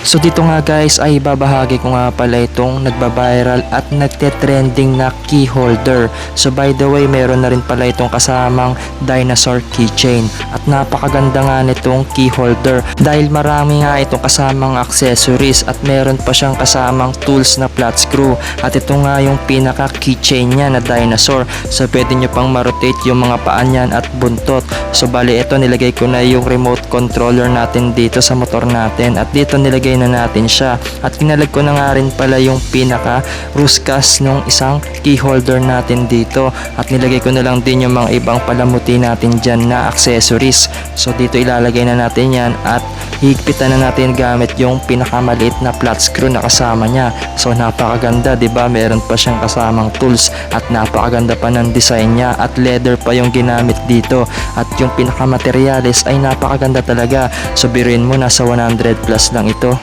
So dito nga guys ay babahagi ko nga pala itong nagba-viral at nagte-trending na key holder. So by the way, meron na rin pala itong kasamang dinosaur keychain at napakaganda nga nitong key holder dahil marami nga itong kasamang accessories at meron pa siyang kasamang tools na flat screw at ito nga yung pinaka keychain niya na dinosaur. So pwede nyo pang ma-rotate yung mga paa niyan at buntot. So bali ito, nilagay ko na yung remote controller natin dito sa motor natin at dito nilagay na natin siya at kinalag ko na nga rin pala yung pinaka ruskas nung isang key holder natin dito at nilagay ko na lang din yung mga ibang palamuti natin dyan na accessories. So dito ilalagay na natin yan at higpitan na natin gamit yung pinakamaliit na flat screw na kasama niya. So napakaganda, 'di ba? Meron pa siyang kasamang tools at napakaganda pa ng design niya at leather pa yung ginamit dito at yung pinakamaterialis ay napakaganda talaga. So biruin mo, nasa 100 plus lang ito.